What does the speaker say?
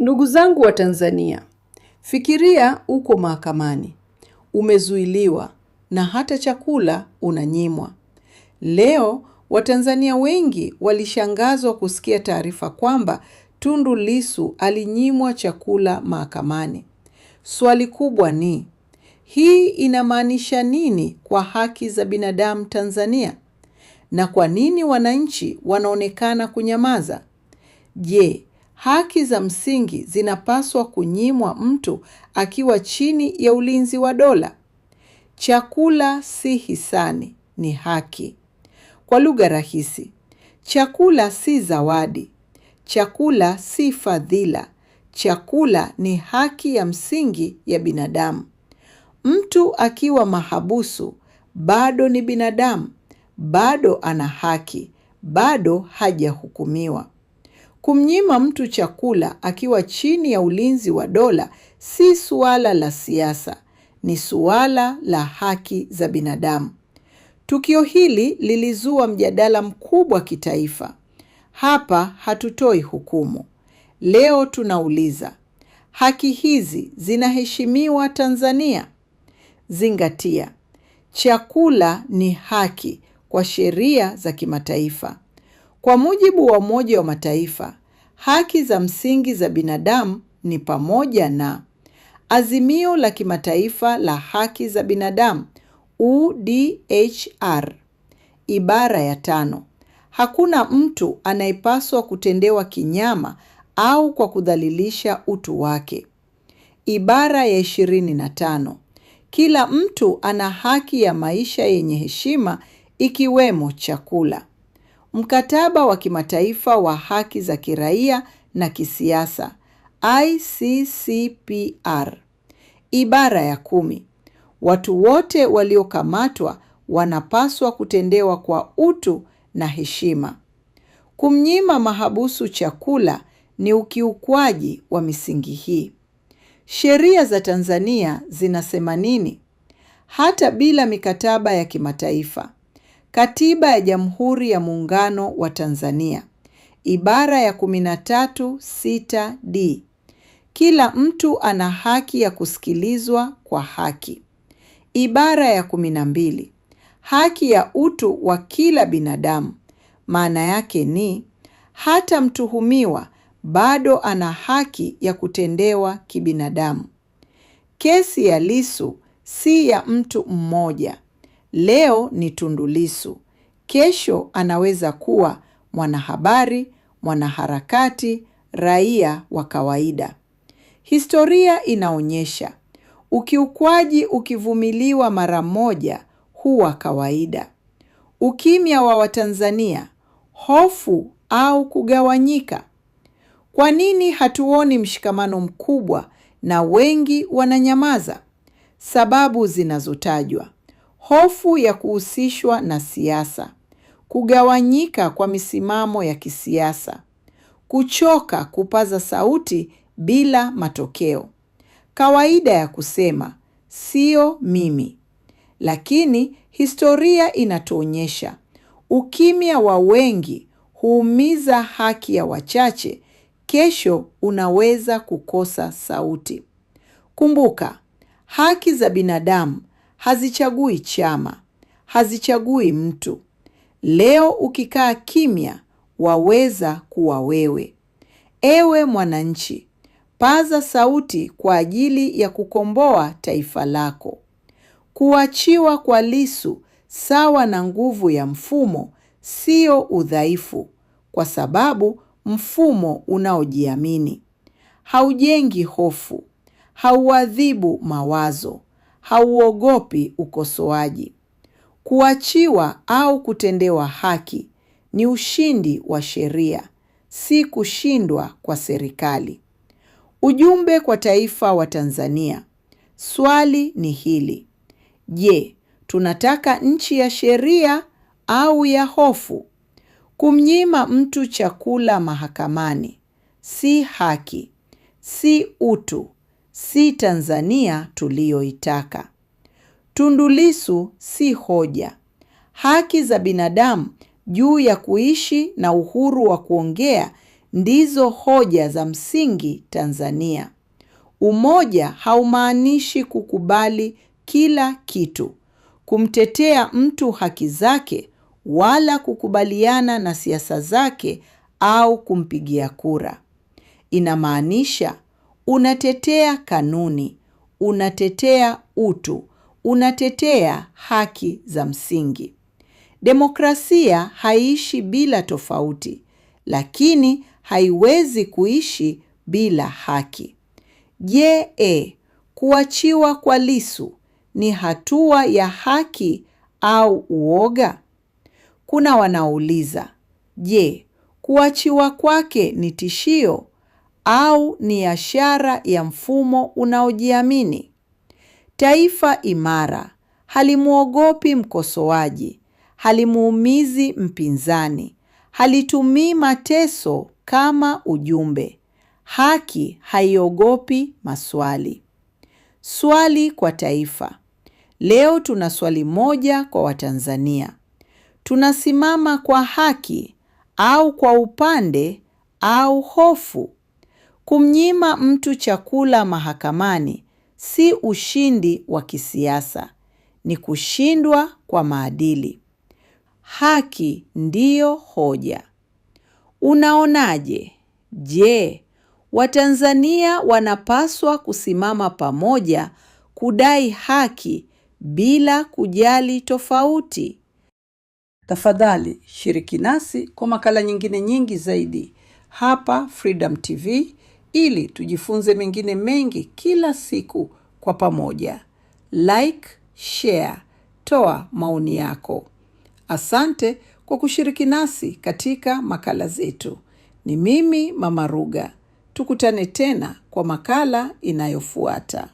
Ndugu zangu wa Tanzania, fikiria uko mahakamani, umezuiliwa na hata chakula unanyimwa. Leo Watanzania wengi walishangazwa kusikia taarifa kwamba Tundu Lissu alinyimwa chakula mahakamani. Swali kubwa ni, hii inamaanisha nini kwa haki za binadamu Tanzania? Na kwa nini wananchi wanaonekana kunyamaza? Je, haki za msingi zinapaswa kunyimwa mtu akiwa chini ya ulinzi wa dola? Chakula si hisani, ni haki. Kwa lugha rahisi, chakula si zawadi. Chakula si fadhila. Chakula ni haki ya msingi ya binadamu. Mtu akiwa mahabusu bado ni binadamu, bado ana haki, bado hajahukumiwa. Kumnyima mtu chakula akiwa chini ya ulinzi wa dola si suala la siasa, ni suala la haki za binadamu. Tukio hili lilizua mjadala mkubwa kitaifa. Hapa hatutoi hukumu. Leo tunauliza, haki hizi zinaheshimiwa Tanzania? Zingatia, chakula ni haki kwa sheria za kimataifa. Kwa mujibu wa Umoja wa Mataifa, haki za msingi za binadamu ni pamoja na Azimio la Kimataifa la Haki za Binadamu, UDHR, ibara ya 5. Hakuna mtu anayepaswa kutendewa kinyama au kwa kudhalilisha utu wake. Ibara ya 25. Kila mtu ana haki ya maisha yenye heshima ikiwemo chakula. Mkataba wa Kimataifa wa Haki za Kiraia na Kisiasa, ICCPR. Ibara ya 10. Watu wote waliokamatwa wanapaswa kutendewa kwa utu na heshima. Kumnyima mahabusu chakula ni ukiukwaji wa misingi hii. Sheria za Tanzania zinasema nini? Hata bila mikataba ya kimataifa, Katiba ya Jamhuri ya Muungano wa Tanzania, ibara ya 13(6)d. Kila mtu ana haki ya kusikilizwa kwa haki. Ibara ya 12. Haki ya utu wa kila binadamu. Maana yake ni, hata mtuhumiwa bado ana haki ya kutendewa kibinadamu. Kesi ya Lissu si ya mtu mmoja. Leo ni Tundu Lissu. Kesho anaweza kuwa mwanahabari, mwanaharakati, raia wa kawaida. Historia inaonyesha, ukiukwaji ukivumiliwa mara moja huwa kawaida. Ukimya wa Watanzania, hofu au kugawanyika? Kwa nini hatuoni mshikamano mkubwa na wengi wananyamaza? Sababu zinazotajwa: hofu ya kuhusishwa na siasa, kugawanyika kwa misimamo ya kisiasa, kuchoka kupaza sauti bila matokeo, kawaida ya kusema sio mimi. Lakini historia inatuonyesha, ukimya wa wengi huumiza haki ya wachache. Kesho unaweza kukosa sauti. Kumbuka, haki za binadamu hazichagui chama, hazichagui mtu. Leo ukikaa kimya, waweza kuwa wewe. Ewe mwananchi, paza sauti kwa ajili ya kukomboa taifa lako. Kuachiwa kwa Lissu sawa na nguvu ya mfumo, sio udhaifu, kwa sababu mfumo unaojiamini haujengi hofu, hauadhibu mawazo, hauogopi ukosoaji. Kuachiwa au kutendewa haki ni ushindi wa sheria, si kushindwa kwa serikali. Ujumbe kwa taifa wa Tanzania. Swali ni hili: je, tunataka nchi ya sheria au ya hofu? Kumnyima mtu chakula mahakamani si haki, si utu, si Tanzania tuliyoitaka. Tundu Lissu si hoja. Haki za binadamu juu ya kuishi na uhuru wa kuongea ndizo hoja za msingi Tanzania. Umoja haumaanishi kukubali kila kitu, kumtetea mtu haki zake, wala kukubaliana na siasa zake au kumpigia kura. Inamaanisha unatetea kanuni, unatetea utu, unatetea haki za msingi. Demokrasia haiishi bila tofauti, lakini haiwezi kuishi bila haki. Je, kuachiwa kwa Lissu ni hatua ya haki au uoga? Kuna wanaouliza, je, kuachiwa kwake ni tishio au ni ishara ya mfumo unaojiamini? Taifa imara halimuogopi mkosoaji, halimuumizi mpinzani, halitumii mateso kama ujumbe. Haki haiogopi maswali. Swali kwa taifa. Leo tuna swali moja kwa Watanzania. Tunasimama kwa haki au kwa upande au hofu? Kumnyima mtu chakula mahakamani si ushindi wa kisiasa, ni kushindwa kwa maadili. Haki ndiyo hoja. Unaonaje? Je, Watanzania wanapaswa kusimama pamoja kudai haki bila kujali tofauti? Tafadhali shiriki nasi kwa makala nyingine nyingi zaidi hapa Freedom TV, ili tujifunze mengine mengi kila siku kwa pamoja. Like, share, toa maoni yako. Asante kwa kushiriki nasi katika makala zetu. Ni mimi Mama Ruga. Tukutane tena kwa makala inayofuata.